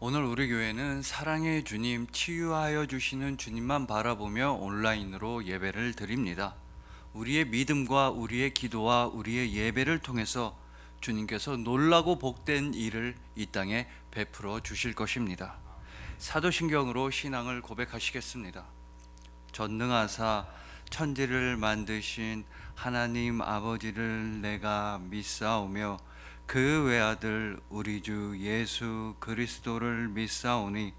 오늘 우리 교회는 사랑의 주님, 치유하여 주시는 주님만 바라보며 온라인으로 예배를 드립니다. 우리의 믿음과 우리의 기도와 우리의 예배를 통해서 주님께서 놀라고 복된 일을 이 땅에 베풀어 주실 것입니다. 사도신경으로 신앙을 고백하시겠습니다. 전능하사 천지를 만드신 하나님 아버지를 내가 믿사오며 그 외아들 우리 주 예수 그리스도를 믿사오니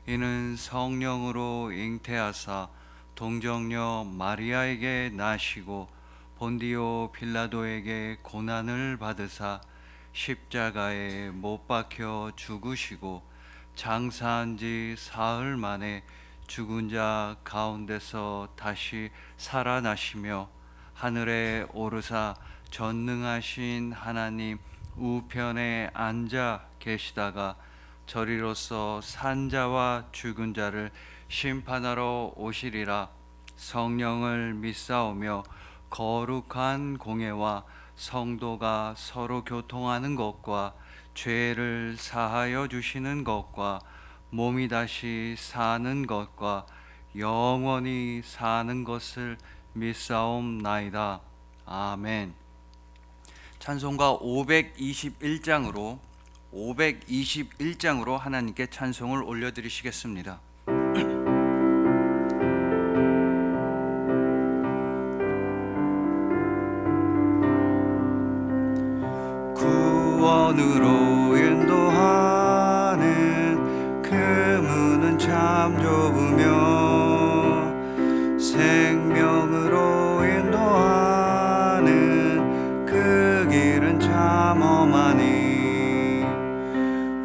이는 성령으로 잉태하사 동정녀 마리아에게 나시고 본디오 빌라도에게 고난을 받으사 십자가에 못 박혀 죽으시고 장사한 지 사흘 만에 죽은 자 가운데서 다시 살아나시며 하늘에 오르사 전능하신 하나님 우편에 앉아 계시다가 저리로서 산자와 죽은 자를 심판하러 오시리라. 성령을 믿사오며 거룩한 공예와 성도가 서로 교통하는 것과 죄를 사하여 주시는 것과 몸이 다시 사는 것과 영원히 사는 것을 믿사옵나이다. 아멘. 찬송가 521장으로 하나님께 찬송을 올려드리시겠습니다. 구원으로 인도하는 그 문은 참 좁으며 생명으로 인도하는 그 길은 참 험하니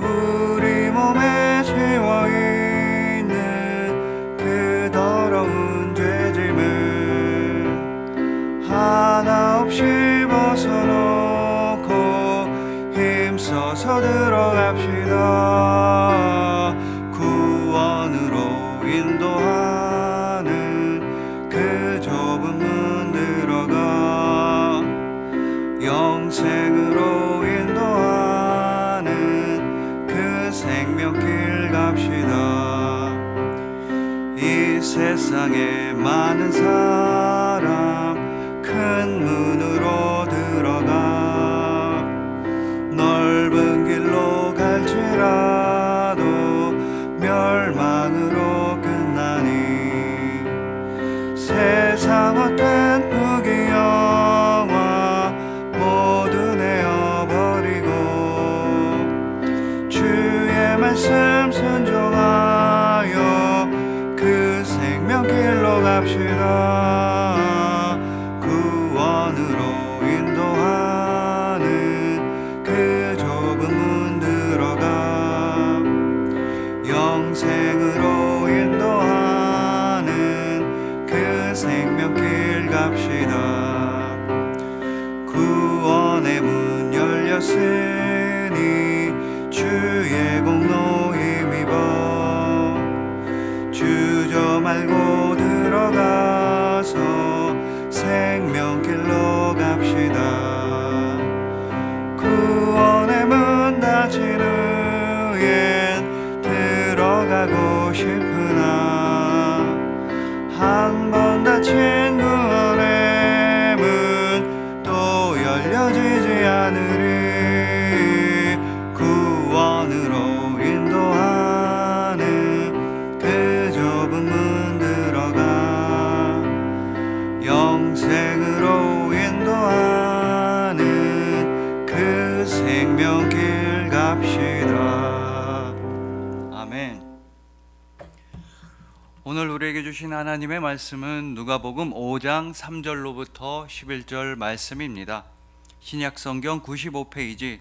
우리 몸에 채워있는 그 더러운 죄짐을 하나 없이 벗어놓고 힘써서 들어갑시다. 구원으로 인도하는 그 좁은 문 들어가 영생으로 인도하는 그 생명길 갑시다. 이 세상에 많은 사람 큰 문으로 들어가 넓은 길로 갈지라도 멸망으로 끝나니 세상 어떤 부귀영화 모두 내어버리고 주의 말씀 순종하여 그 생명길로 갑시다. 구원으로 인도하는 그 좁은 문 들어가 영생으로 인도하는 그 생명길 갑시다. 구원의 문 열렸으니 주의 공로 힘입어 주저 말고 들어가서 생명길로 갑시다. 구원의 문 닫힌 후엔 들어가고 싶으나 한 번 닫힌 구원의 문 또 열려지지 않으리. 구원으로 인도하는 그 좁은 문 들어가 영생으로 인도하는 그 생명길 갑시다. 아멘. 오늘 우리에게 주신 하나님의 말씀은 누가복음 5장 3절로부터 11절 말씀입니다. 신약성경 95페이지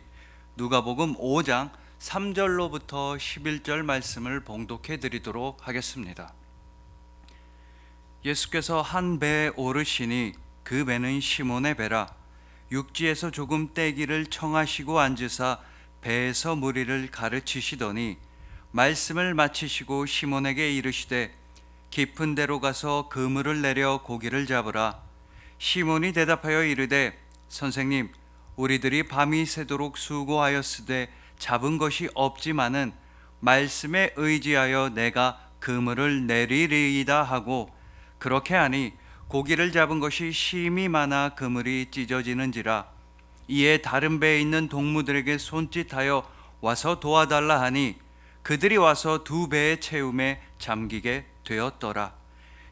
누가복음 5장 3절로부터 11절 말씀을 봉독해 드리도록 하겠습니다. 예수께서 한 배에 오르시니 그 배는 시몬의 배라. 육지에서 조금 떼기를 청하시고 앉으사 배에서 무리를 가르치시더니 말씀을 마치시고 시몬에게 이르시되 깊은 데로 가서 그물을 내려 고기를 잡으라. 시몬이 대답하여 이르되 선생님, 우리들이 밤이 새도록 수고하였으되 잡은 것이 없지만은 말씀에 의지하여 내가 그물을 내리리이다 하고, 그렇게 하니 고기를 잡은 것이 심히 많아 그물이 찢어지는지라. 이에 다른 배에 있는 동무들에게 손짓하여 와서 도와달라 하니 그들이 와서 두 배의 채움에 잠기게 되었더라.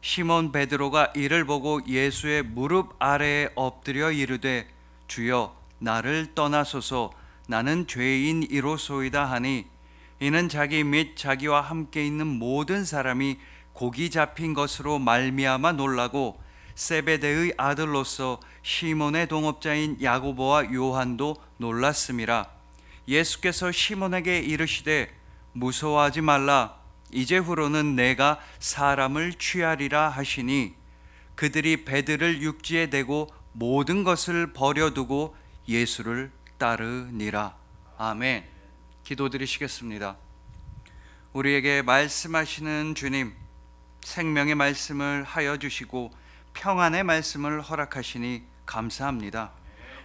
시몬 베드로가 이를 보고 예수의 무릎 아래에 엎드려 이르되, 주여, 나를 떠나소서, 나는 죄인이로소이다 하니, 이는 자기 및 자기와 함께 있는 모든 사람이 고기 잡힌 것으로 말미암아 놀라고, 세베대의 아들로서 시몬의 동업자인 야고보와 요한도 놀랐음이라. 예수께서 시몬에게 이르시되, 무서워하지 말라, 이제후로는 내가 사람을 취하리라 하시니, 그들이 배들을 육지에 대고 모든 것을 버려두고 예수를 따르니라. 아멘. 기도드리시겠습니다. 우리에게 말씀하시는 주님, 생명의 말씀을 하여 주시고 평안의 말씀을 허락하시니 감사합니다.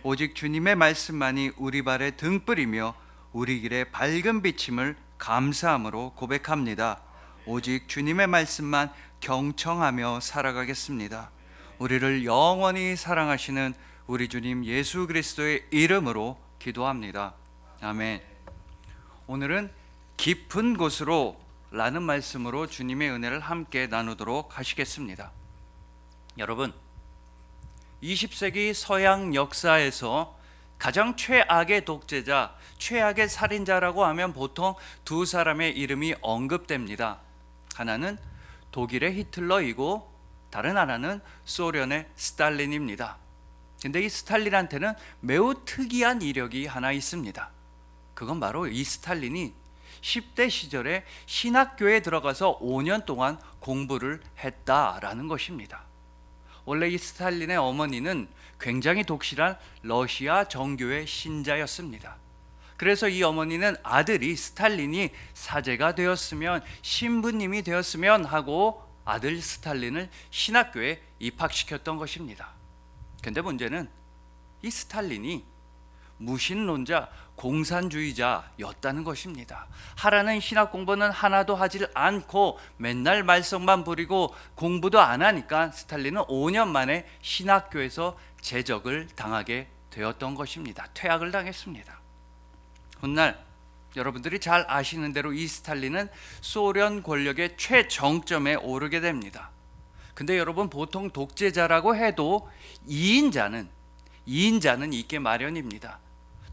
오직 주님의 말씀만이 우리 발의 등불이며 우리 길의 밝은 비침을 감사함으로 고백합니다. 오직 주님의 말씀만 경청하며 살아가겠습니다. 우리를 영원히 사랑하시는 우리 주님 예수 그리스도의 이름으로 기도합니다. 아멘. 오늘은 깊은 곳으로 라는 말씀으로 주님의 은혜를 함께 나누도록 하시겠습니다. 여러분, 20세기 서양 역사에서 가장 최악의 독재자, 최악의 살인자라고 하면 보통 두 사람의 이름이 언급됩니다. 하나는 독일의 히틀러이고 다른 하나는 소련의 스탈린입니다. 근데 이 스탈린한테는 매우 특이한 이력이 하나 있습니다. 그건 바로 이 스탈린이 10대 시절에 신학교에 들어가서 5년 동안 공부를 했다라는 것입니다. 원래 이 스탈린의 어머니는 굉장히 독실한 러시아 정교회 신자였습니다. 그래서 이 어머니는 아들이 스탈린이 사제가 되었으면, 신부님이 되었으면 하고 아들 스탈린을 신학교에 입학시켰던 것입니다. 근데 문제는 이 스탈린이 무신론자, 공산주의자였다는 것입니다. 하라는 신학 공부는 하나도 하질 않고 맨날 말썽만 부리고 공부도 안 하니까 스탈린은 5년 만에 신학교에서 제적을 당하게 되었던 것입니다. 퇴학을 당했습니다. 훗날 여러분들이 잘 아시는 대로 이 스탈린은 소련 권력의 최정점에 오르게 됩니다. 근데 여러분, 보통 독재자라고 해도 2인자는 있게 마련입니다.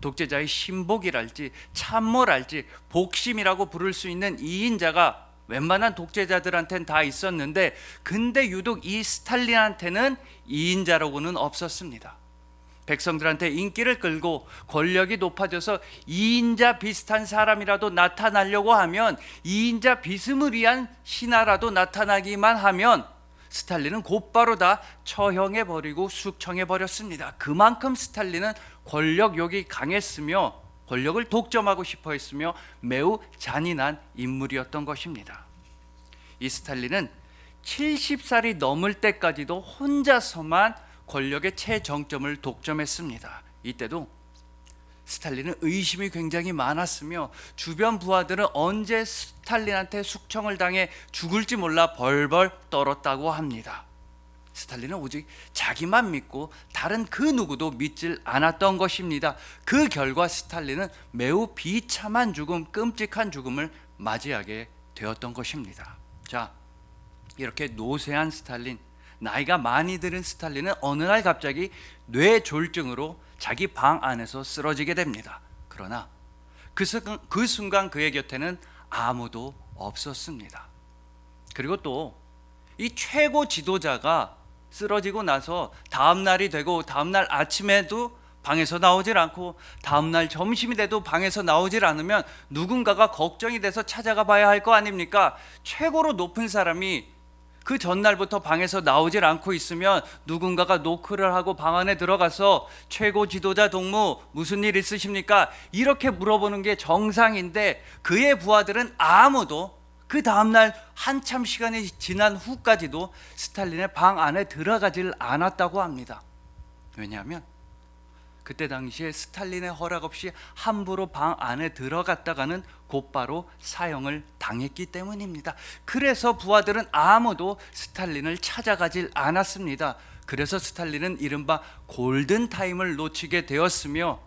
독재자의 신복이랄지 참모랄지 복심이라고 부를 수 있는 2인자가 웬만한 독재자들한테는 다 있었는데, 근데 유독 이 스탈린한테는 2인자라고는 없었습니다. 백성들한테 인기를 끌고 권력이 높아져서 2인자 비슷한 사람이라도 나타나려고 하면, 2인자 비스무리한 신하라도 나타나기만 하면 스탈린은 곧바로 다 처형해버리고 숙청해버렸습니다. 그만큼 스탈린은 권력욕이 강했으며 권력을 독점하고 싶어 했으며 매우 잔인한 인물이었던 것입니다. 이 스탈린은 70살이 넘을 때까지도 혼자서만 권력의 최정점을 독점했습니다. 이때도 스탈린은 의심이 굉장히 많았으며 주변 부하들은 언제 스탈린한테 숙청을 당해 죽을지 몰라 벌벌 떨었다고 합니다. 스탈린은 오직 자기만 믿고 다른 그 누구도 믿질 않았던 것입니다. 그 결과 스탈린은 매우 비참한 죽음, 끔찍한 죽음을 맞이하게 되었던 것입니다. 자, 이렇게 노쇠한 스탈린, 나이가 많이 들은 스탈린은 어느 날 갑자기 뇌졸중으로 자기 방 안에서 쓰러지게 됩니다. 그러나 그 순간 그의 곁에는 아무도 없었습니다. 그리고 또 이 최고 지도자가 쓰러지고 나서 다음 날이 되고 다음 날 아침에도 방에서 나오질 않고 다음 날 점심이 돼도 방에서 나오질 않으면 누군가가 걱정이 돼서 찾아가 봐야 할 거 아닙니까? 최고로 높은 사람이 그 전날부터 방에서 나오질 않고 있으면 누군가가 노크를 하고 방 안에 들어가서 최고 지도자 동무 무슨 일 있으십니까? 이렇게 물어보는 게 정상인데, 그의 부하들은 아무도 그 다음날 한참 시간이 지난 후까지도 스탈린의 방 안에 들어가질 않았다고 합니다. 왜냐하면 그때 당시에 스탈린의 허락 없이 함부로 방 안에 들어갔다가는 곧바로 사형을 당했기 때문입니다. 그래서 부하들은 아무도 스탈린을 찾아가질 않았습니다. 그래서 스탈린은 이른바 골든타임을 놓치게 되었으며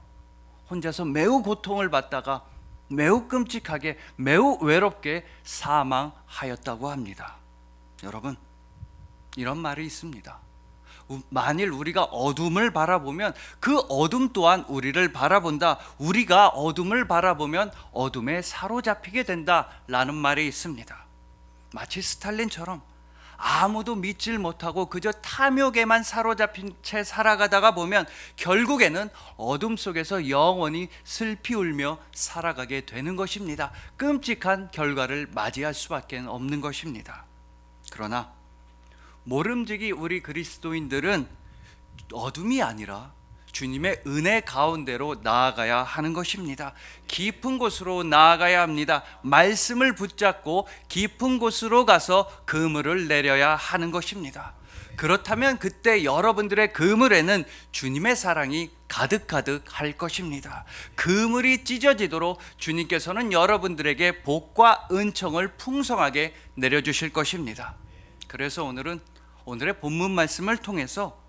혼자서 매우 고통을 받다가 매우 끔찍하게 매우 외롭게 사망하였다고 합니다. 여러분, 이런 말이 있습니다. 만일 우리가 어둠을 바라보면 그 어둠 또한 우리를 바라본다. 우리가 어둠을 바라보면 어둠에 사로잡히게 된다라는 말이 있습니다. 마치 스탈린처럼 아무도 믿질 못하고 그저 탐욕에만 사로잡힌 채 살아가다가 보면 결국에는 어둠 속에서 영원히 슬피 울며 살아가게 되는 것입니다. 끔찍한 결과를 맞이할 수밖에 없는 것입니다. 그러나 모름지기 우리 그리스도인들은 어둠이 아니라 주님의 은혜 가운데로 나아가야 하는 것입니다. 깊은 곳으로 나아가야 합니다. 말씀을 붙잡고 깊은 곳으로 가서 그물을 내려야 하는 것입니다. 그렇다면 그때 여러분들의 그물에는 주님의 사랑이 가득가득 할 것입니다. 그물이 찢어지도록 주님께서는 여러분들에게 복과 은총을 풍성하게 내려주실 것입니다. 그래서 오늘의 본문 말씀을 통해서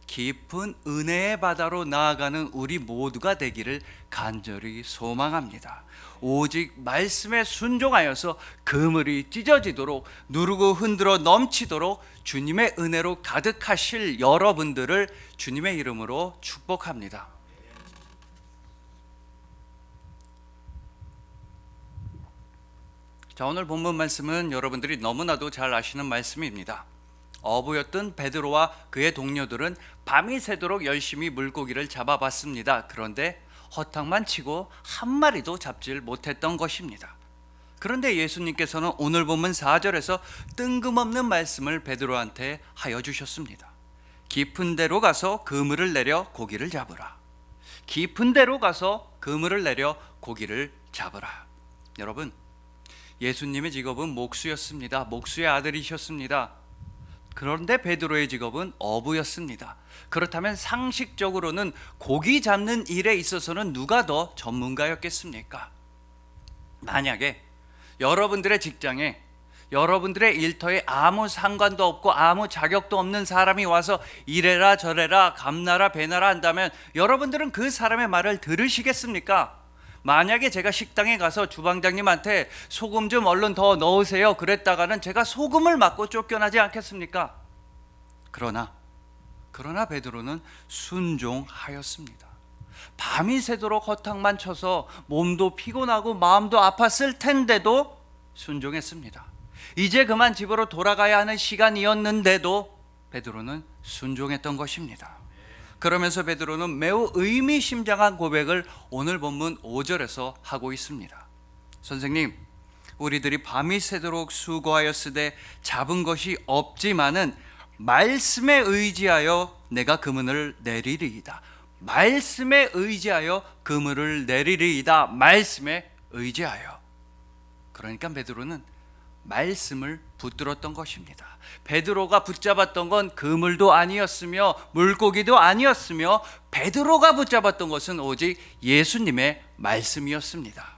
깊은 은혜의 바다로 나아가는 우리 모두가 되기를 간절히 소망합니다. 오직 말씀에 순종하여서 그물이 찢어지도록 누르고 흔들어 넘치도록 주님의 은혜로 가득하실 여러분들을 주님의 이름으로 축복합니다. 자, 오늘 본문 말씀은 여러분들이 너무나도 잘 아시는 말씀입니다. 어부였던 베드로와 그의 동료들은 밤이 새도록 열심히 물고기를 잡아봤습니다. 그런데 허탕만 치고 한 마리도 잡질 못했던 것입니다. 그런데 예수님께서는 오늘 본문 4절에서 뜬금없는 말씀을 베드로한테 하여 주셨습니다. 깊은 데로 가서 그물을 내려 고기를 잡으라. 깊은 데로 가서 그물을 내려 고기를 잡으라. 여러분, 예수님의 직업은 목수였습니다. 목수의 아들이셨습니다. 그런데 베드로의 직업은 어부였습니다. 그렇다면 상식적으로는 고기 잡는 일에 있어서는 누가 더 전문가였겠습니까? 만약에 여러분들의 직장에 여러분들의 일터에 아무 상관도 없고 아무 자격도 없는 사람이 와서 이래라 저래라 감나라 배나라 한다면 여러분들은 그 사람의 말을 들으시겠습니까? 만약에 제가 식당에 가서 주방장님한테 소금 좀 얼른 더 넣으세요 그랬다가는 제가 소금을 맞고 쫓겨나지 않겠습니까? 그러나 베드로는 순종하였습니다. 밤이 새도록 허탕만 쳐서 몸도 피곤하고 마음도 아팠을 텐데도 순종했습니다. 이제 그만 집으로 돌아가야 하는 시간이었는데도 베드로는 순종했던 것입니다. 그러면서 베드로는 매우 의미심장한 고백을 오늘 본문 5절에서 하고 있습니다. 선생님, 우리들이 밤이 새도록 수고하였으되 잡은 것이 없지만은 말씀에 의지하여 내가 그물을 내리리이다. 말씀에 의지하여 그물을 내리리이다. 말씀에 의지하여. 그러니까 베드로는 말씀을 붙들었던 것입니다. 베드로가 붙잡았던 건 그물도 아니었으며 물고기도 아니었으며 베드로가 붙잡았던 것은 오직 예수님의 말씀이었습니다.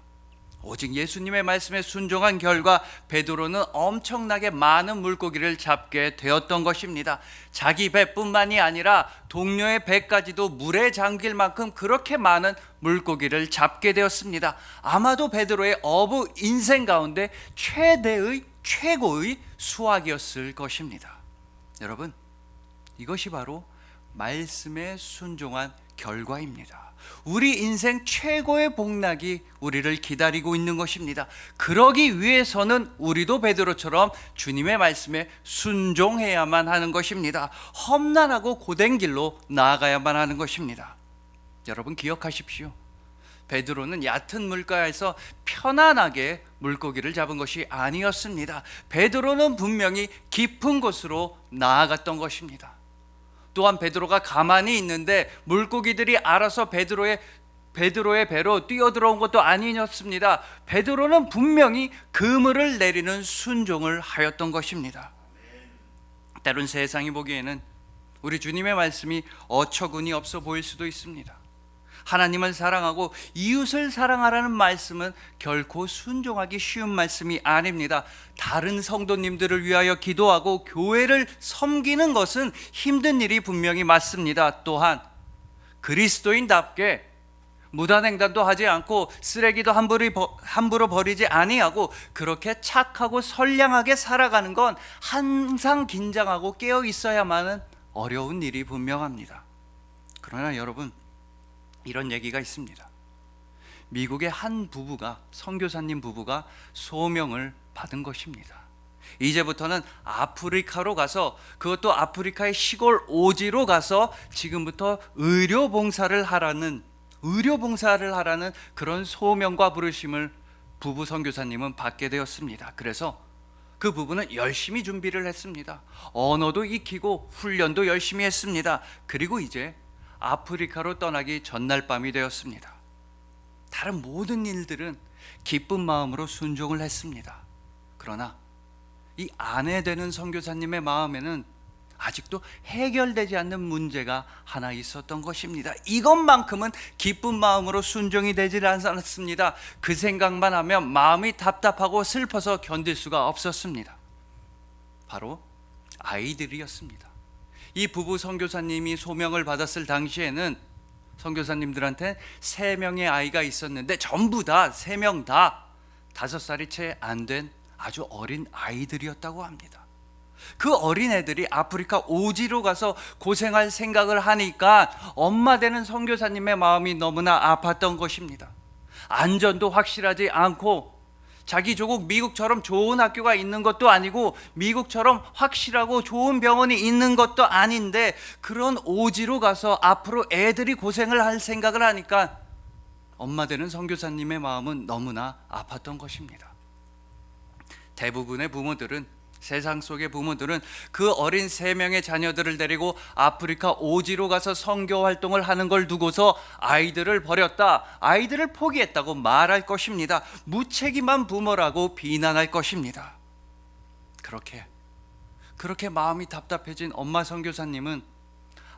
오직 예수님의 말씀에 순종한 결과 베드로는 엄청나게 많은 물고기를 잡게 되었던 것입니다. 자기 배뿐만이 아니라 동료의 배까지도 물에 잠길 만큼 그렇게 많은 물고기를 잡게 되었습니다. 아마도 베드로의 어부 인생 가운데 최고의 수확이었을 것입니다. 여러분, 이것이 바로 말씀에 순종한 결과입니다. 우리 인생 최고의 복락이 우리를 기다리고 있는 것입니다. 그러기 위해서는 우리도 베드로처럼 주님의 말씀에 순종해야만 하는 것입니다. 험난하고 고된 길로 나아가야만 하는 것입니다. 여러분 기억하십시오. 베드로는 얕은 물가에서 편안하게 물고기를 잡은 것이 아니었습니다. 베드로는 분명히 깊은 곳으로 나아갔던 것입니다. 또한 베드로가 가만히 있는데 물고기들이 알아서 베드로의 배로 뛰어들어온 것도 아니었습니다. 베드로는 분명히 그물을 내리는 순종을 하였던 것입니다. 때론 세상이 보기에는 우리 주님의 말씀이 어처구니 없어 보일 수도 있습니다. 하나님을 사랑하고 이웃을 사랑하라는 말씀은 결코 순종하기 쉬운 말씀이 아닙니다. 다른 성도님들을 위하여 기도하고 교회를 섬기는 것은 힘든 일이 분명히 맞습니다. 또한 그리스도인답게 무단횡단도 하지 않고 쓰레기도 함부로 버리지 아니하고 그렇게 착하고 선량하게 살아가는 건 항상 긴장하고 깨어 있어야만은 어려운 일이 분명합니다. 그러나 여러분, 이런 얘기가 있습니다. 미국의 한 부부가, 선교사님 부부가 소명을 받은 것입니다. 이제부터는 아프리카로 가서, 그것도 아프리카의 시골 오지로 가서 지금부터 의료 봉사를 하라는 그런 소명과 부르심을 부부 선교사님은 받게 되었습니다. 그래서 그 부부는 열심히 준비를 했습니다. 언어도 익히고 훈련도 열심히 했습니다. 그리고 이제 아프리카로 떠나기 전날 밤이 되었습니다. 다른 모든 일들은 기쁜 마음으로 순종을 했습니다. 그러나 이 아내 되는 선교사님의 마음에는 아직도 해결되지 않는 문제가 하나 있었던 것입니다. 이것만큼은 기쁜 마음으로 순종이 되질 않았습니다. 그 생각만 하면 마음이 답답하고 슬퍼서 견딜 수가 없었습니다. 바로 아이들이었습니다. 이 부부 선교사님이 소명을 받았을 당시에는 선교사님들한테 3명의 아이가 있었는데 전부 다 3명 다 5살이 채 안 된 아주 어린 아이들이었다고 합니다. 그 어린애들이 아프리카 오지로 가서 고생할 생각을 하니까 엄마 되는 선교사님의 마음이 너무나 아팠던 것입니다. 안전도 확실하지 않고 자기 조국 미국처럼 좋은 학교가 있는 것도 아니고 미국처럼 확실하고 좋은 병원이 있는 것도 아닌데 그런 오지로 가서 앞으로 애들이 고생을 할 생각을 하니까 엄마 되는 선교사님의 마음은 너무나 아팠던 것입니다. 대부분의 부모들은, 세상 속의 부모들은 그 어린 3명의 자녀들을 데리고 아프리카 오지로 가서 선교 활동을 하는 걸 두고서 아이들을 버렸다, 아이들을 포기했다고 말할 것입니다. 무책임한 부모라고 비난할 것입니다. 그렇게 마음이 답답해진 엄마 선교사님은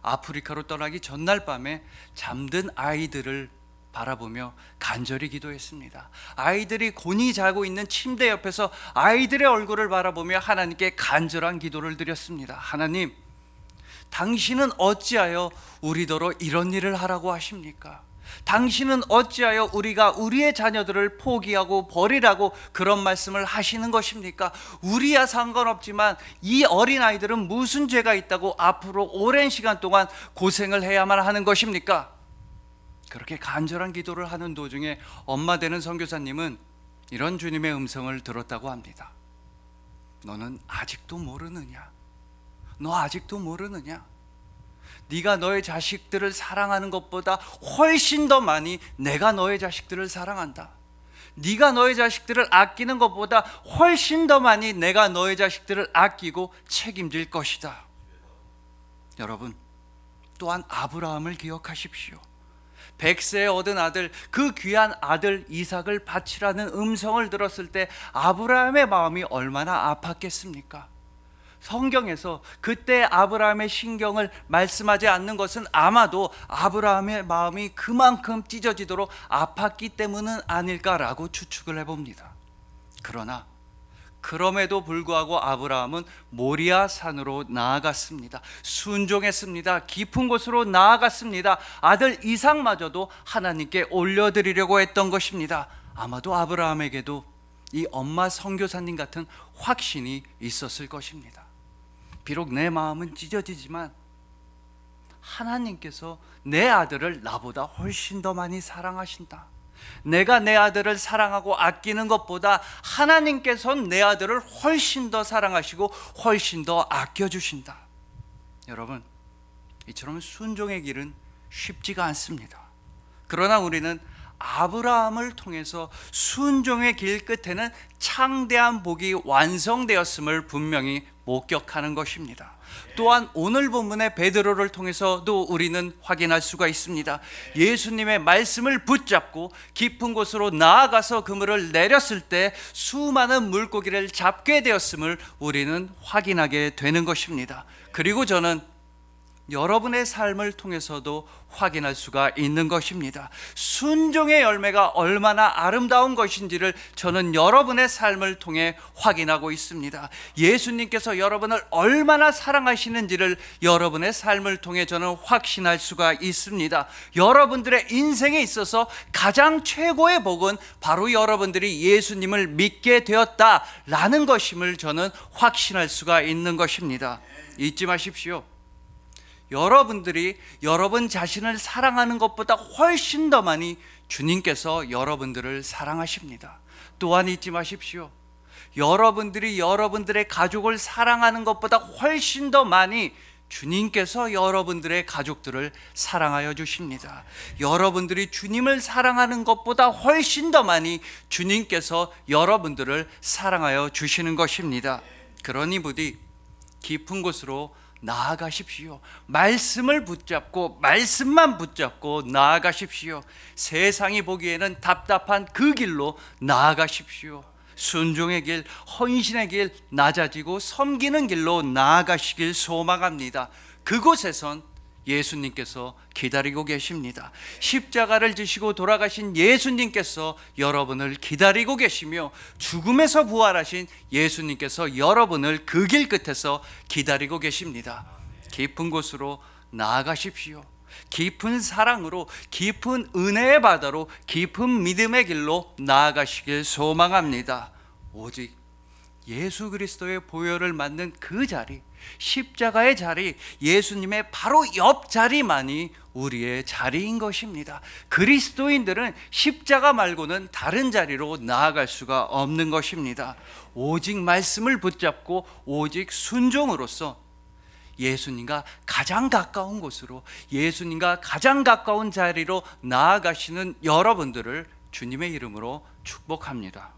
아프리카로 떠나기 전날 밤에 잠든 아이들을 바라보며 간절히 기도했습니다. 아이들이 곤히 자고 있는 침대 옆에서 아이들의 얼굴을 바라보며 하나님께 간절한 기도를 드렸습니다. 하나님, 당신은 어찌하여 우리더러 이런 일을 하라고 하십니까? 당신은 어찌하여 우리가 우리의 자녀들을 포기하고 버리라고 그런 말씀을 하시는 것입니까? 우리야 상관없지만 이 어린아이들은 무슨 죄가 있다고 앞으로 오랜 시간 동안 고생을 해야만 하는 것입니까? 그렇게 간절한 기도를 하는 도중에 엄마 되는 선교사님은 이런 주님의 음성을 들었다고 합니다. 너는 아직도 모르느냐? 너 아직도 모르느냐? 네가 너의 자식들을 사랑하는 것보다 훨씬 더 많이 내가 너의 자식들을 사랑한다. 네가 너의 자식들을 아끼는 것보다 훨씬 더 많이 내가 너의 자식들을 아끼고 책임질 것이다. 여러분, 또한 아브라함을 기억하십시오. 100세에 얻은 아들, 그 귀한 아들 이삭을 바치라는 음성을 들었을 때 아브라함의 마음이 얼마나 아팠겠습니까? 성경에서 그때 아브라함의 심경을 말씀하지 않는 것은 아마도 아브라함의 마음이 그만큼 찢어지도록 아팠기 때문은 아닐까라고 추측을 해봅니다. 그러나 그럼에도 불구하고 아브라함은 모리아 산으로 나아갔습니다. 순종했습니다. 깊은 곳으로 나아갔습니다. 아들 이삭마저도 하나님께 올려드리려고 했던 것입니다. 아마도 아브라함에게도 이 엄마 선교사님 같은 확신이 있었을 것입니다. 비록 내 마음은 찢어지지만 하나님께서 내 아들을 나보다 훨씬 더 많이 사랑하신다. 내가 내 아들을 사랑하고 아끼는 것보다 하나님께서는 내 아들을 훨씬 더 사랑하시고 훨씬 더 아껴주신다. 여러분, 이처럼 순종의 길은 쉽지가 않습니다. 그러나 우리는 아브라함을 통해서 순종의 길 끝에는 창대한 복이 완성되었음을 분명히 목격하는 것입니다. 또한 오늘 본문의 베드로를 통해서도 우리는 확인할 수가 있습니다. 예수님의 말씀을 붙잡고 깊은 곳으로 나아가서 그물을 내렸을 때 수많은 물고기를 잡게 되었음을 우리는 확인하게 되는 것입니다. 그리고 저는 여러분의 삶을 통해서도 확인할 수가 있는 것입니다. 순종의 열매가 얼마나 아름다운 것인지를 저는 여러분의 삶을 통해 확인하고 있습니다. 예수님께서 여러분을 얼마나 사랑하시는지를 여러분의 삶을 통해 저는 확신할 수가 있습니다. 여러분들의 인생에 있어서 가장 최고의 복은 바로 여러분들이 예수님을 믿게 되었다라는 것임을 저는 확신할 수가 있는 것입니다. 잊지 마십시오. 여러분들이 여러분 자신을 사랑하는 것보다 훨씬 더 많이 주님께서 여러분들을 사랑하십니다. 또한 잊지 마십시오. 여러분들이 여러분들의 가족을 사랑하는 것보다 훨씬 더 많이 주님께서 여러분들의 가족들을 사랑하여 주십니다. 여러분들이 주님을 사랑하는 것보다 훨씬 더 많이 주님께서 여러분들을 사랑하여 주시는 것입니다. 그러니 부디 깊은 곳으로 나아가십시오. 말씀을 붙잡고 말씀만 붙잡고 나아가십시오. 세상이 보기에는 답답한 그 길로 나아가십시오. 순종의 길, 헌신의 길, 낮아지고 섬기는 길로 나아가시길 소망합니다. 그곳에선 예수님께서 기다리고 계십니다. 십자가를 지시고 돌아가신 예수님께서 여러분을 기다리고 계시며 죽음에서 부활하신 예수님께서 여러분을 그 길 끝에서 기다리고 계십니다. 깊은 곳으로 나아가십시오. 깊은 사랑으로, 깊은 은혜의 바다로, 깊은 믿음의 길로 나아가시길 소망합니다. 오직 예수 그리스도의 보혈을 맞는 그 자리, 십자가의 자리, 예수님의 바로 옆 자리만이 우리의 자리인 것입니다. 그리스도인들은 십자가 말고는 다른 자리로 나아갈 수가 없는 것입니다. 오직 말씀을 붙잡고 오직 순종으로써 예수님과 가장 가까운 곳으로, 예수님과 가장 가까운 자리로 나아가시는 여러분들을 주님의 이름으로 축복합니다.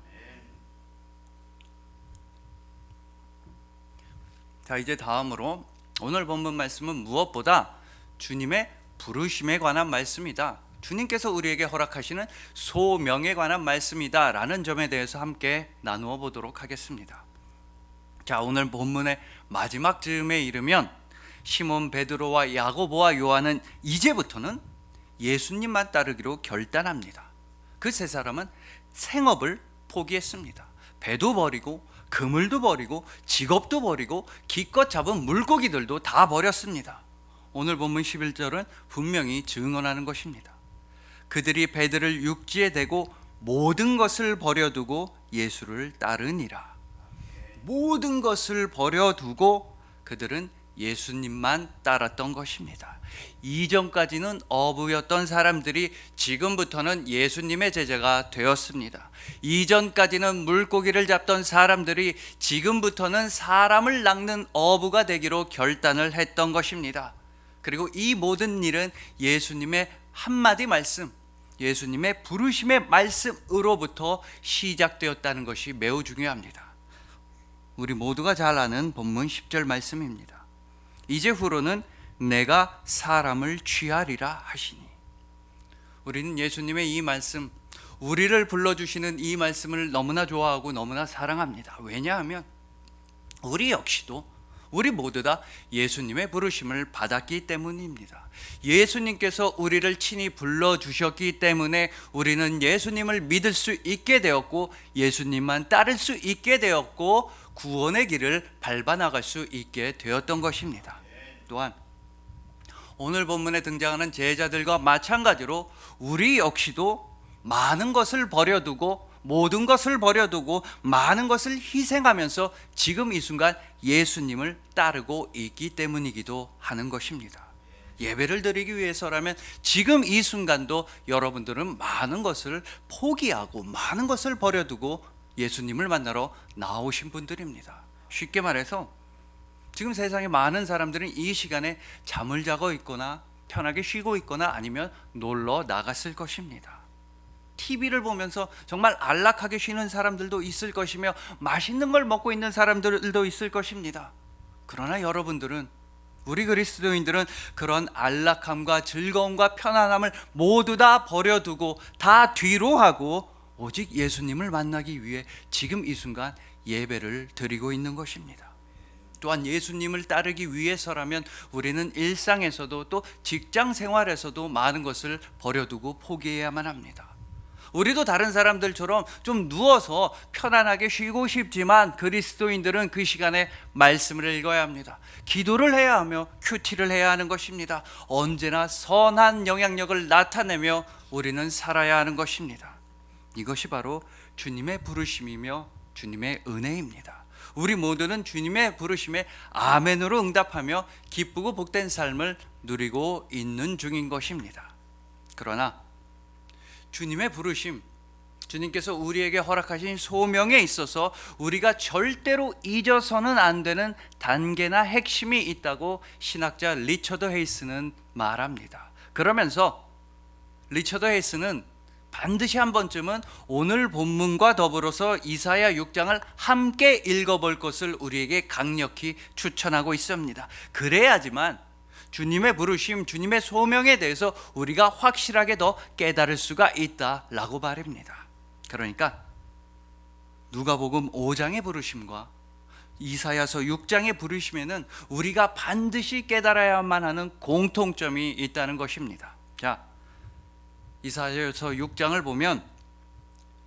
자, 이제 다음으로 오늘 본문 말씀은 무엇보다 주님의 부르심에 관한 말씀이다. 주님께서 우리에게 허락하시는 소명에 관한 말씀이다 라는 점에 대해서 함께 나누어 보도록 하겠습니다. 자, 오늘 본문의 마지막 즈음에 이르면 시몬 베드로와 야고보와 요한은 이제부터는 예수님만 따르기로 결단합니다. 그 세 사람은 생업을 포기했습니다. 배도 버리고 그물도 버리고 직업도 버리고 기껏 잡은 물고기들도 다 버렸습니다. 오늘 본문 11절은 분명히 증언하는 것입니다. 그들이 배들을 육지에 대고 모든 것을 버려두고 예수를 따르니라. 모든 것을 버려두고 그들은 예수님만 따랐던 것입니다. 이전까지는 어부였던 사람들이 지금부터는 예수님의 제자가 되었습니다. 이전까지는 물고기를 잡던 사람들이 지금부터는 사람을 낚는 어부가 되기로 결단을 했던 것입니다. 그리고 이 모든 일은 예수님의 한마디 말씀, 예수님의 부르심의 말씀으로부터 시작되었다는 것이 매우 중요합니다. 우리 모두가 잘 아는 본문 10절 말씀입니다. 이제후로는 내가 사람을 취하리라 하시니. 우리는 예수님의 이 말씀, 우리를 불러주시는 이 말씀을 너무나 좋아하고 너무나 사랑합니다. 왜냐하면 우리 모두 다 예수님의 부르심을 받았기 때문입니다. 예수님께서 우리를 친히 불러주셨기 때문에 우리는 예수님을 믿을 수 있게 되었고 예수님만 따를 수 있게 되었고 구원의 길을 밟아나갈 수 있게 되었던 것입니다. 또한 오늘 본문에 등장하는 제자들과 마찬가지로 우리 역시도 많은 것을 버려두고 모든 것을 버려두고 많은 것을 희생하면서 지금 이 순간 예수님을 따르고 있기 때문이기도 하는 것입니다. 예배를 드리기 위해서라면 지금 이 순간도 여러분들은 많은 것을 포기하고 많은 것을 버려두고 예수님을 만나러 나오신 분들입니다. 쉽게 말해서 지금 세상에 많은 사람들은 이 시간에 잠을 자고 있거나 편하게 쉬고 있거나 아니면 놀러 나갔을 것입니다. TV를 보면서 정말 안락하게 쉬는 사람들도 있을 것이며 맛있는 걸 먹고 있는 사람들도 있을 것입니다. 그러나 여러분들은, 우리 그리스도인들은 그런 안락함과 즐거움과 편안함을 모두 다 버려두고 다 뒤로 하고 오직 예수님을 만나기 위해 지금 이 순간 예배를 드리고 있는 것입니다. 또한 예수님을 따르기 위해서라면 우리는 일상에서도 또 직장 생활에서도 많은 것을 버려두고 포기해야만 합니다. 우리도 다른 사람들처럼 좀 누워서 편안하게 쉬고 싶지만 그리스도인들은 그 시간에 말씀을 읽어야 합니다. 기도를 해야 하며 큐티를 해야 하는 것입니다. 언제나 선한 영향력을 나타내며 우리는 살아야 하는 것입니다. 이것이 바로 주님의 부르심이며 주님의 은혜입니다. 우리 모두는 주님의 부르심에 아멘으로 응답하며 기쁘고 복된 삶을 누리고 있는 중인 것입니다. 그러나 주님의 부르심, 주님께서 우리에게 허락하신 소명에 있어서 우리가 절대로 잊어서는 안 되는 단계나 핵심이 있다고 신학자 리처드 헤이스는 말합니다. 그러면서 리처드 헤이스는 반드시 한 번쯤은 오늘 본문과 더불어서 이사야 6장을 함께 읽어볼 것을 우리에게 강력히 추천하고 있습니다. 그래야지만 주님의 부르심, 주님의 소명에 대해서 우리가 확실하게 더 깨달을 수가 있다라고 말합니다. 그러니까 누가복음 5장의 부르심과 이사야서 6장의 부르심에는 우리가 반드시 깨달아야만 하는 공통점이 있다는 것입니다. 자, 이사야서 6장을 보면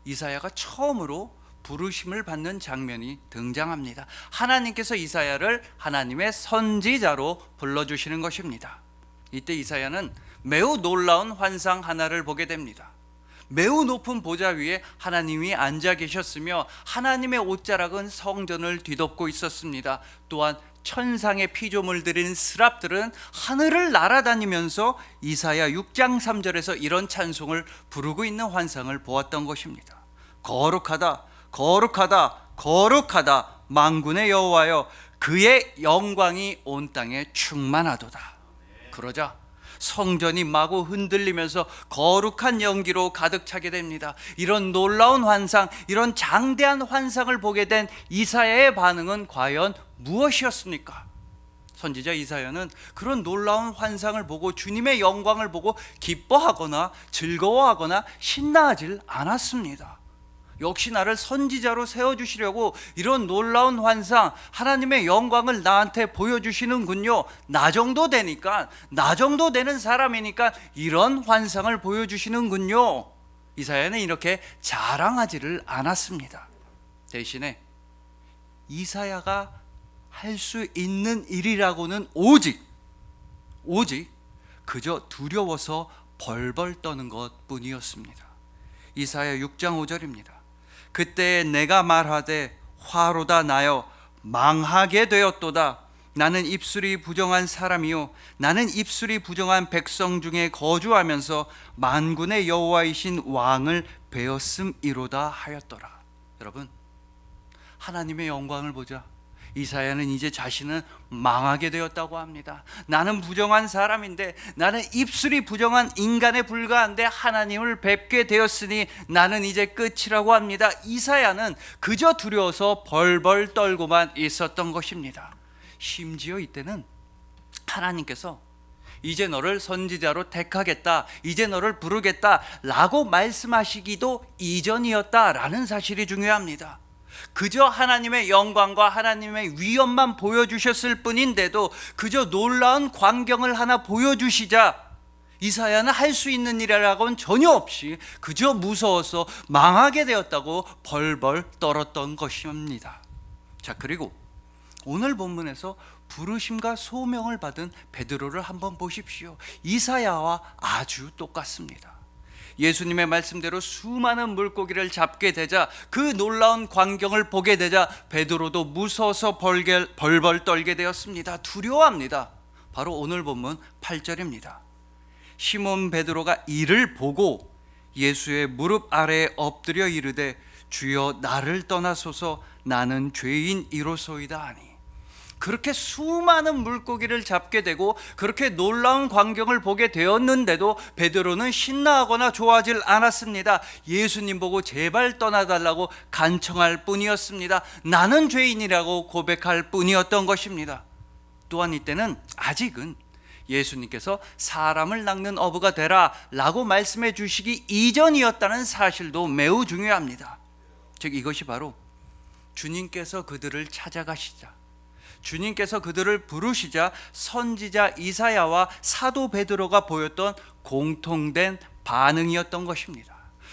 이사야가 처음으로 부르심을 받는 장면이 등장합니다. 하나님께서 이사야를 하나님의 선지자로 불러주시는 것입니다. 이때 이사야는 매우 놀라운 환상 하나를 보게 됩니다. 매우 높은 보좌 위에 하나님이 앉아 계셨으며 하나님의 옷자락은 성전을 뒤덮고 있었습니다. 또한 천상의 피조물들인 스랍들은 하늘을 날아다니면서 이사야 6장 3절에서 이런 찬송을 부르고 있는 환상을 보았던 것입니다. 거룩하다, 거룩하다, 거룩하다, 만군의 여호와여, 그의 영광이 온 땅에 충만하도다. 그러자 성전이 마구 흔들리면서 거룩한 연기로 가득 차게 됩니다. 이런 놀라운 환상, 이런 장대한 환상을 보게 된 이사야의 반응은 과연 무엇이었습니까? 선지자 이사야는 그런 놀라운 환상을 보고 주님의 영광을 보고 기뻐하거나 즐거워하거나 신나하질 않았습니다. 역시 나를 선지자로 세워주시려고 이런 놀라운 환상, 하나님의 영광을 나한테 보여주시는군요. 나 정도 되니까, 나 정도 되는 사람이니까 이런 환상을 보여주시는군요. 이사야는 이렇게 자랑하지를 않았습니다. 대신에 이사야가 할 수 있는 일이라고는 오직 그저 두려워서 벌벌 떠는 것뿐이었습니다. 이사야 6장 5절입니다. 그때 내가 말하되 화로다 나여 망하게 되었도다. 나는 입술이 부정한 사람이요 나는 입술이 부정한 백성 중에 거주하면서 만군의 여호와이신 왕을 베었음이로다 하였더라. 여러분, 하나님의 영광을 보자 이사야는 이제 자신은 망하게 되었다고 합니다. 나는 부정한 사람인데, 나는 입술이 부정한 인간에 불과한데 하나님을 뵙게 되었으니 나는 이제 끝이라고 합니다. 이사야는 그저 두려워서 벌벌 떨고만 있었던 것입니다. 심지어 이때는 하나님께서 이제 너를 선지자로 택하겠다, 이제 너를 부르겠다 라고 말씀하시기도 이전이었다라는 사실이 중요합니다. 그저 하나님의 영광과 하나님의 위엄만 보여주셨을 뿐인데도 그저 놀라운 광경을 하나 보여주시자 이사야는 할 수 있는 일이라고는 전혀 없이 그저 무서워서 망하게 되었다고 벌벌 떨었던 것입니다. 자, 그리고 오늘 본문에서 부르심과 소명을 받은 베드로를 한번 보십시오. 이사야와 아주 똑같습니다. 예수님의 말씀대로 수많은 물고기를 잡게 되자, 그 놀라운 광경을 보게 되자 베드로도 무서워서 벌벌 떨게 되었습니다. 두려워합니다. 바로 오늘 본문 8절입니다. 시몬 베드로가 이를 보고 예수의 무릎 아래에 엎드려 이르되 주여 나를 떠나소서 나는 죄인이로소이다 하니. 그렇게 수많은 물고기를 잡게 되고 그렇게 놀라운 광경을 보게 되었는데도 베드로는 신나하거나 좋아하질 않았습니다. 예수님 보고 제발 떠나달라고 간청할 뿐이었습니다. 나는 죄인이라고 고백할 뿐이었던 것입니다. 또한 이때는 아직은 예수님께서 사람을 낚는 어부가 되라 라고 말씀해 주시기 이전이었다는 사실도 매우 중요합니다. 즉 이것이 바로 주님께서 그들을 찾아가시자 주님께서 그들을 부르시자 선지자 이사야와 사도 베드로가 보였던 공통된 반응이었던 것입니다.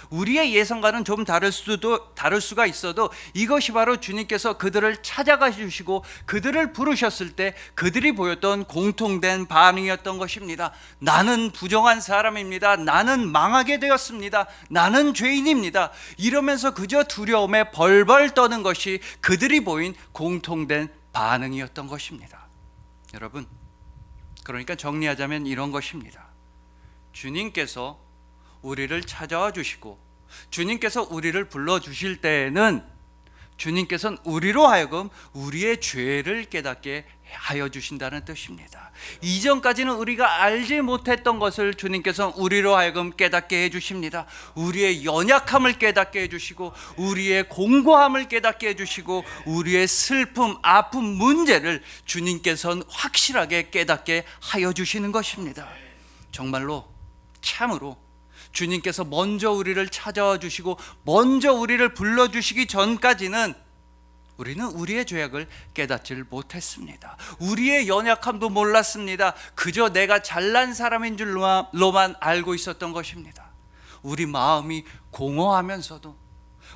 우리의 예상과는 좀 다를 수가 있어도 이것이 바로 주님께서 그들을 찾아가 주시고 그들을 부르셨을 때 그들이 보였던 공통된 반응이었던 것입니다. 나는 부정한 사람입니다. 나는 망하게 되었습니다. 나는 죄인입니다. 이러면서 그저 두려움에 벌벌 떠는 것이 그들이 보인 공통된 반응이었던 것입니다. 여러분, 그러니까 정리하자면 이런 것입니다. 주님께서 우리를 찾아와 주시고 주님께서 우리를 불러주실 때에는 주님께서는 우리로 하여금 우리의 죄를 깨닫게 하여 주신다는 뜻입니다. 이전까지는 우리가 알지 못했던 것을 주님께서는 우리로 하여금 깨닫게 해주십니다. 우리의 연약함을 깨닫게 해주시고 우리의 공고함을 깨닫게 해주시고 우리의 슬픔, 아픔, 문제를 주님께서는 확실하게 깨닫게 하여 주시는 것입니다. 정말로 참으로 주님께서 먼저 우리를 찾아와 주시고 먼저 우리를 불러주시기 전까지는 우리는 우리의 죄악을 깨닫지를 못했습니다. 우리의 연약함도 몰랐습니다. 그저 내가 잘난 사람인 줄로만 알고 있었던 것입니다. 우리 마음이 공허하면서도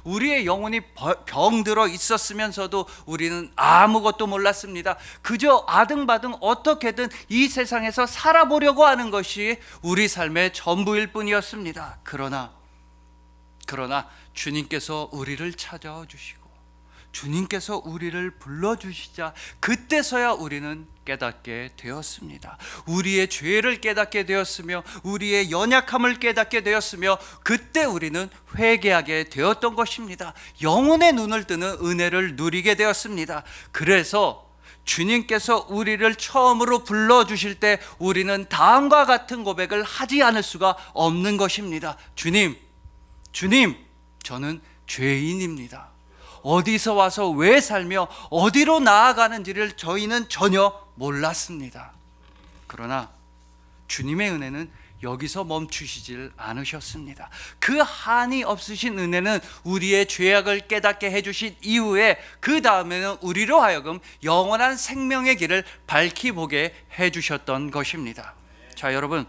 우리의 영혼이 병들어 있었으면서도 우리는 아무것도 몰랐습니다. 그저 아등바등 어떻게든 이 세상에서 살아보려고 하는 것이 우리 삶의 전부일 뿐이었습니다. 그러나 주님께서 우리를 찾아와 주시고 주님께서 우리를 불러주시자 그때서야 우리는 깨닫게 되었습니다. 우리의 죄를 깨닫게 되었으며 우리의 연약함을 깨닫게 되었으며 그때 우리는 회개하게 되었던 것입니다. 영혼의 눈을 뜨는 은혜를 누리게 되었습니다. 그래서 주님께서 우리를 처음으로 불러주실 때 우리는 다음과 같은 고백을 하지 않을 수가 없는 것입니다. 주님, 저는 죄인입니다. 어디서 와서 왜 살며 어디로 나아가는지를 저희는 전혀 몰랐습니다. 그러나 주님의 은혜는 여기서 멈추시질 않으셨습니다. 그 한이 없으신 은혜는 우리의 죄악을 깨닫게 해주신 이후에 그 다음에는 우리로 하여금 영원한 생명의 길을 밝히 보게 해주셨던 것입니다. 자, 여러분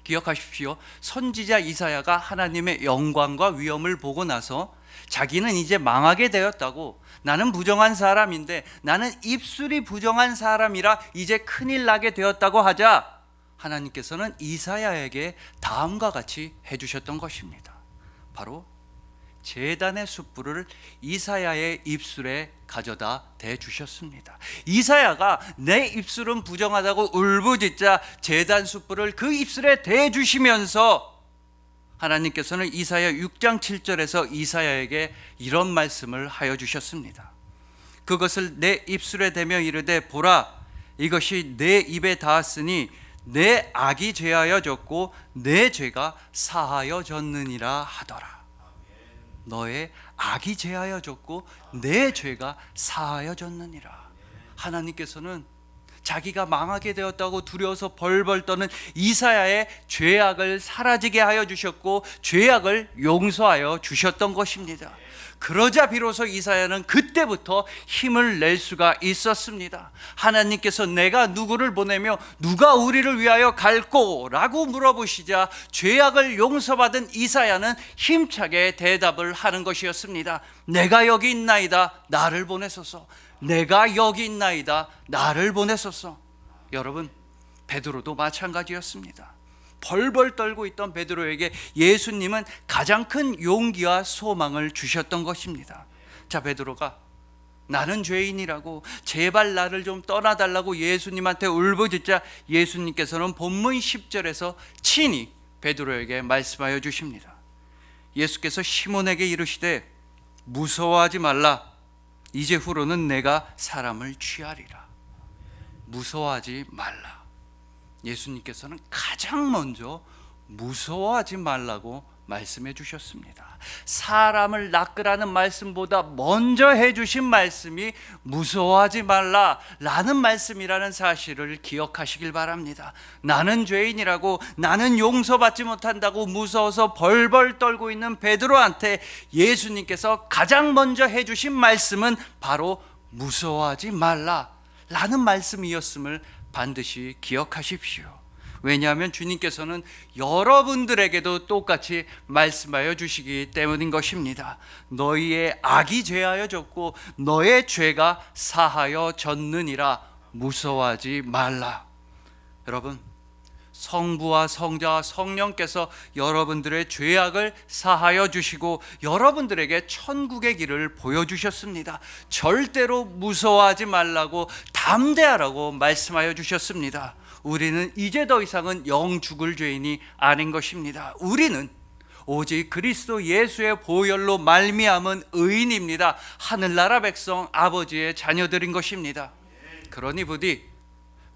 기억하십시오. 선지자 이사야가 하나님의 영광과 위엄을 보고 나서 자기는 이제 망하게 되었다고, 나는 부정한 사람인데 나는 입술이 부정한 사람이라 이제 큰일 나게 되었다고 하자 하나님께서는 이사야에게 다음과 같이 해주셨던 것입니다. 바로 제단의 숯불을 이사야의 입술에 가져다 대주셨습니다. 이사야가 내 입술은 부정하다고 울부짖자 제단 숯불을 그 입술에 대주시면서 하나님께서는 이사야 6장 7절에서 이사야에게 이런 말씀을 하여 주셨습니다. 그것을 내 입술에 대며 이르되 보라, 이것이 내 입에 닿았으니 내 악이 죄하여 졌고 내 죄가 사하여 졌느니라 하더라. 너의 악이 죄하여 졌고 내 죄가 사하여 졌느니라. 하나님께서는 자기가 망하게 되었다고 두려워서 벌벌 떠는 이사야의 죄악을 사라지게 하여 주셨고 죄악을 용서하여 주셨던 것입니다. 그러자 비로소 이사야는 그때부터 힘을 낼 수가 있었습니다. 하나님께서 내가 누구를 보내며 누가 우리를 위하여 갈꼬? 라고 물어보시자 죄악을 용서받은 이사야는 힘차게 대답을 하는 것이었습니다. 내가 여기 있나이다, 나를 보내소서. 내가 여기 있나이다, 나를 보내소서. 여러분, 베드로도 마찬가지였습니다. 벌벌 떨고 있던 베드로에게 예수님은 가장 큰 용기와 소망을 주셨던 것입니다. 자, 베드로가 나는 죄인이라고 제발 나를 좀 떠나달라고 예수님한테 울부짖자 예수님께서는 본문 10절에서 친히 베드로에게 말씀하여 주십니다. 예수께서 시몬에게 이르시되 무서워하지 말라, 이제 후로는 내가 사람을 취하리라. 무서워하지 말라. 예수님께서는 가장 먼저 무서워하지 말라고 말씀해 주셨습니다. 사람을 낚으라는 말씀보다 먼저 해주신 말씀이 무서워하지 말라라는 말씀이라는 사실을 기억하시길 바랍니다. 나는 죄인이라고, 나는 용서받지 못한다고 무서워서 벌벌 떨고 있는 베드로한테 예수님께서 가장 먼저 해주신 말씀은 바로 무서워하지 말라 라는 말씀이었음을 반드시 기억하십시오. 왜냐하면 주님께서는 여러분들에게도 똑같이 말씀하여 주시기 때문인 것입니다. 너희의 악이 죄하여 졌고 너의 죄가 사하여 졌느니라. 무서워하지 말라. 여러분, 성부와 성자와 성령께서 여러분들의 죄악을 사하여 주시고 여러분들에게 천국의 길을 보여주셨습니다. 절대로 무서워하지 말라고, 담대하라고 말씀하여 주셨습니다. 우리는 이제 더 이상은 영 죽을 죄인이 아닌 것입니다. 우리는 오직 그리스도 예수의 보혈로 말미암은 의인입니다. 하늘나라 백성, 아버지의 자녀들인 것입니다. 그러니 부디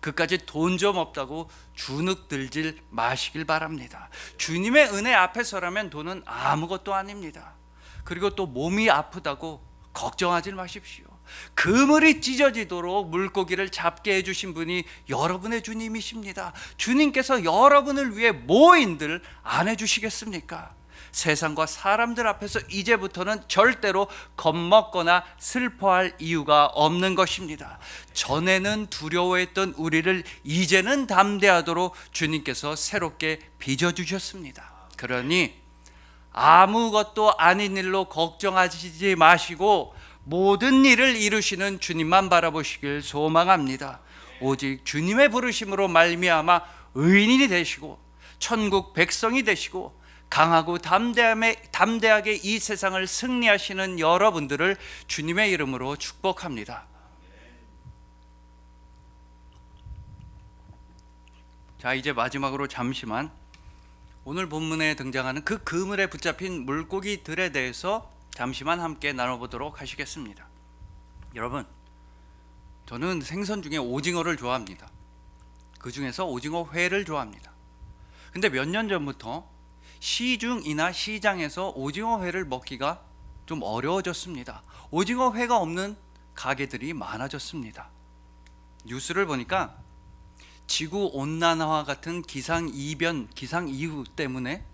그까지 돈 좀 없다고 주눅 들질 마시길 바랍니다. 주님의 은혜 앞에서라면 돈은 아무것도 아닙니다. 그리고 또 몸이 아프다고 걱정하지 마십시오. 그물이 찢어지도록 물고기를 잡게 해주신 분이 여러분의 주님이십니다. 주님께서 여러분을 위해 뭐인들 안 해주시겠습니까? 세상과 사람들 앞에서 이제부터는 절대로 겁먹거나 슬퍼할 이유가 없는 것입니다. 전에는 두려워했던 우리를 이제는 담대하도록 주님께서 새롭게 빚어주셨습니다. 그러니 아무것도 아닌 일로 걱정하시지 마시고 모든 일을 이루시는 주님만 바라보시길 소망합니다. 오직 주님의 부르심으로 말미암아 의인이 되시고 천국 백성이 되시고 강하고 담대하게 이 세상을 승리하시는 여러분들을 주님의 이름으로 축복합니다. 자, 이제 마지막으로 잠시만 오늘 본문에 등장하는 그 그물에 붙잡힌 물고기들에 대해서 잠시만 함께 나눠보도록 하시겠습니다. 여러분, 저는 생선 중에 오징어를 좋아합니다. 그 중에서 오징어 회를 좋아합니다. 근데 몇 년 전부터 시중이나 시장에서 오징어 회를 먹기가 좀 어려워졌습니다. 오징어 회가 없는 가게들이 많아졌습니다. 뉴스를 보니까 지구온난화 같은 기상이후 때문에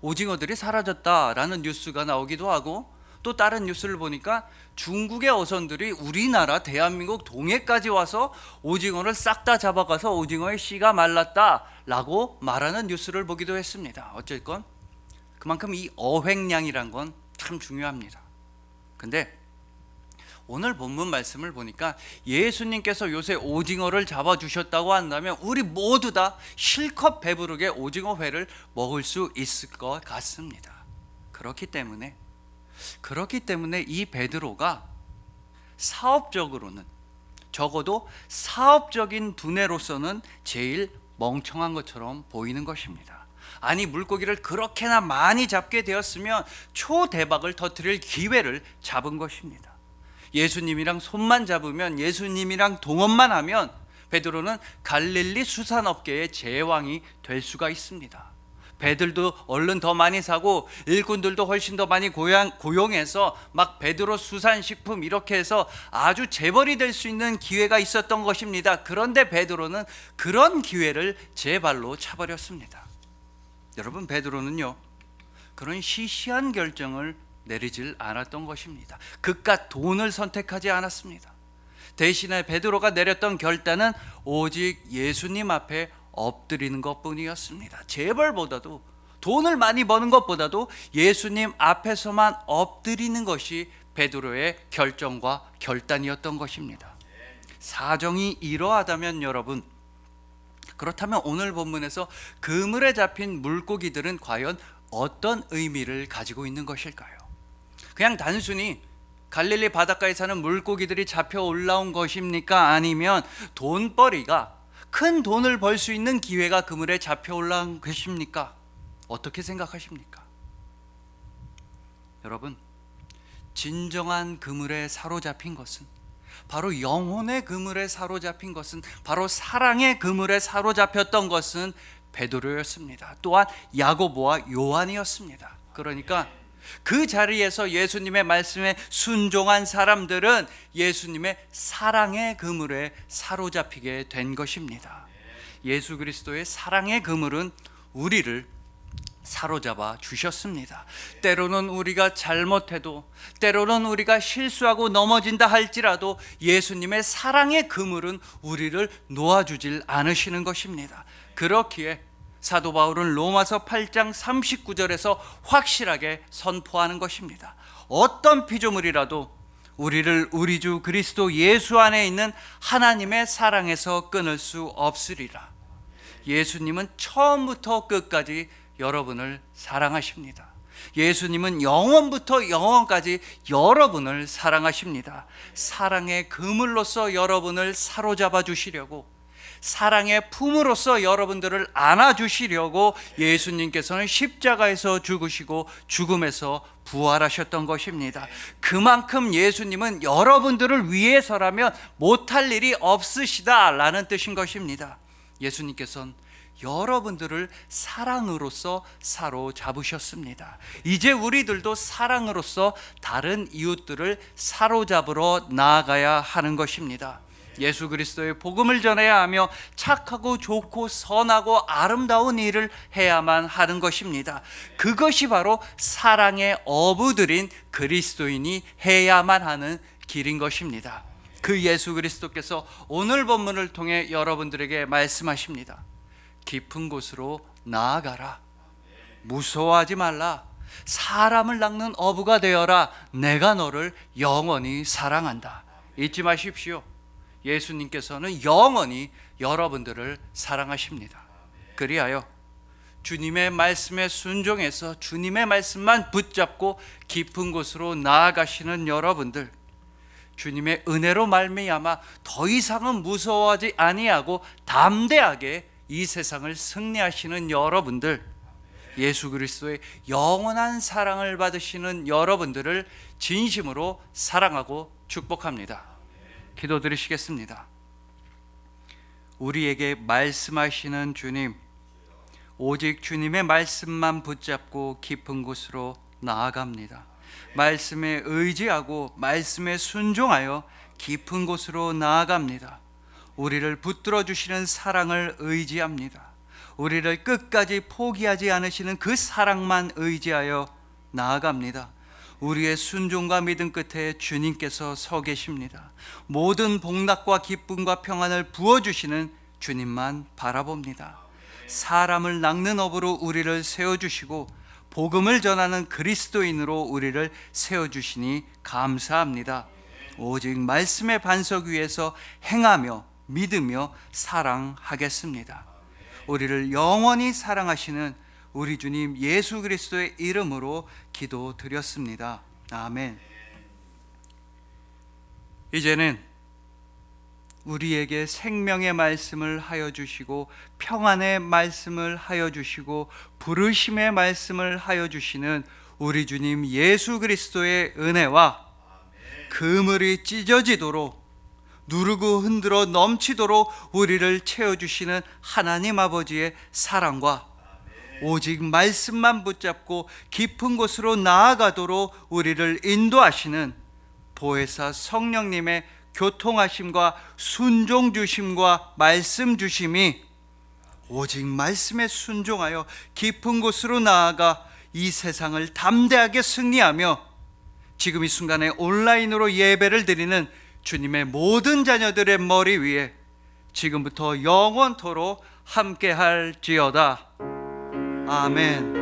오징어들이 사라졌다라는 뉴스가 나오기도 하고, 또 다른 뉴스를 보니까 중국의 어선들이 우리나라 대한민국 동해까지 와서 오징어를 싹 다 잡아가서 오징어의 씨가 말랐다라고 말하는 뉴스를 보기도 했습니다. 어쨌건 그만큼 이 어획량이란 건 참 중요합니다. 근데 오늘 본문 말씀을 보니까 예수님께서 요새 오징어를 잡아주셨다고 한다면 우리 모두 다 실컷 배부르게 오징어 회를 먹을 수 있을 것 같습니다. 그렇기 때문에 이 베드로가 사업적으로는, 적어도 사업적인 두뇌로서는 제일 멍청한 것처럼 보이는 것입니다. 아니, 물고기를 그렇게나 많이 잡게 되었으면 초대박을 터뜨릴 기회를 잡은 것입니다. 예수님이랑 손만 잡으면, 예수님이랑 동업만 하면 베드로는 갈릴리 수산업계의 제왕이 될 수가 있습니다. 배들도 얼른 더 많이 사고 일꾼들도 훨씬 더 많이 고용해서 막 베드로 수산식품 이렇게 해서 아주 재벌이 될 수 있는 기회가 있었던 것입니다. 그런데 베드로는 그런 기회를 제 발로 차버렸습니다. 여러분, 베드로는요, 그런 시시한 결정을 내리질 않았던 것입니다. 그깟 돈을 선택하지 않았습니다. 대신에 베드로가 내렸던 결단은 오직 예수님 앞에 엎드리는 것뿐이었습니다. 재벌보다도, 돈을 많이 버는 것보다도 예수님 앞에서만 엎드리는 것이 베드로의 결정과 결단이었던 것입니다. 사정이 이러하다면 여러분, 그렇다면 오늘 본문에서 그물에 잡힌 물고기들은 과연 어떤 의미를 가지고 있는 것일까요? 그냥 단순히 갈릴리 바닷가에 사는 물고기들이 잡혀 올라온 것입니까? 아니면 돈벌이가, 큰 돈을 벌 수 있는 기회가 그물에 잡혀 올라온 것입니까? 어떻게 생각하십니까? 여러분, 진정한 그물에 사로잡힌 것은, 바로 영혼의 그물에 사로잡힌 것은, 바로 사랑의 그물에 사로잡혔던 것은 베드로였습니다. 또한 야고보와 요한이었습니다. 그러니까 그 자리에서 예수님의 말씀에 순종한 사람들은 예수님의 사랑의 그물에 사로잡히게 된 것입니다. 예수 그리스도의 사랑의 그물은 우리를 사로잡아 주셨습니다. 때로는 우리가 잘못해도, 때로는 우리가 실수하고 넘어진다 할지라도 예수님의 사랑의 그물은 우리를 놓아주질 않으시는 것입니다. 그렇기에 사도 바울은 로마서 8장 39절에서 확실하게 선포하는 것입니다. 어떤 피조물이라도 우리를 우리 주 그리스도 예수 안에 있는 하나님의 사랑에서 끊을 수 없으리라. 예수님은 처음부터 끝까지 여러분을 사랑하십니다. 예수님은 영원부터 영원까지 여러분을 사랑하십니다. 사랑의 그물로서 여러분을 사로잡아 주시려고, 사랑의 품으로서 여러분들을 안아주시려고 예수님께서는 십자가에서 죽으시고 죽음에서 부활하셨던 것입니다. 그만큼 예수님은 여러분들을 위해서라면 못할 일이 없으시다라는 뜻인 것입니다. 예수님께서는 여러분들을 사랑으로서 사로잡으셨습니다. 이제 우리들도 사랑으로서 다른 이웃들을 사로잡으러 나아가야 하는 것입니다. 예수 그리스도의 복음을 전해야 하며 착하고 좋고 선하고 아름다운 일을 해야만 하는 것입니다. 그것이 바로 사랑의 어부들인 그리스도인이 해야만 하는 길인 것입니다. 그 예수 그리스도께서 오늘 본문을 통해 여러분들에게 말씀하십니다. 깊은 곳으로 나아가라. 무서워하지 말라. 사람을 낚는 어부가 되어라. 내가 너를 영원히 사랑한다. 잊지 마십시오. 예수님께서는 영원히 여러분들을 사랑하십니다. 그리하여 주님의 말씀에 순종해서 주님의 말씀만 붙잡고 깊은 곳으로 나아가시는 여러분들, 주님의 은혜로 말미암아 더 이상은 무서워하지 아니하고 담대하게 이 세상을 승리하시는 여러분들, 예수 그리스도의 영원한 사랑을 받으시는 여러분들을 진심으로 사랑하고 축복합니다. 기도드리시겠습니다. 우리에게 말씀하시는 주님, 오직 주님의 말씀만 붙잡고 깊은 곳으로 나아갑니다. 말씀에 의지하고 말씀에 순종하여 깊은 곳으로 나아갑니다. 우리를 붙들어 주시는 사랑을 의지합니다. 우리를 끝까지 포기하지 않으시는 그 사랑만 의지하여 나아갑니다. 우리의 순종과 믿음 끝에 주님께서 서 계십니다. 모든 복락과 기쁨과 평안을 부어주시는 주님만 바라봅니다. 사람을 낚는 업으로 우리를 세워주시고 복음을 전하는 그리스도인으로 우리를 세워주시니 감사합니다. 오직 말씀의 반석 위에서 행하며 믿으며 사랑하겠습니다. 우리를 영원히 사랑하시는 우리 주님 예수 그리스도의 이름으로 기도드렸습니다. 아멘. 이제는 우리에게 생명의 말씀을 하여 주시고 평안의 말씀을 하여 주시고 부르심의 말씀을 하여 주시는 우리 주님 예수 그리스도의 은혜와 그물이 찢어지도록 누르고 흔들어 넘치도록 우리를 채워주시는 하나님 아버지의 사랑과 오직 말씀만 붙잡고 깊은 곳으로 나아가도록 우리를 인도하시는 보혜사 성령님의 교통하심과 순종 주심과 말씀 주심이 오직 말씀에 순종하여 깊은 곳으로 나아가 이 세상을 담대하게 승리하며 지금 이 순간에 온라인으로 예배를 드리는 주님의 모든 자녀들의 머리 위에 지금부터 영원토록 함께할지어다. 아멘.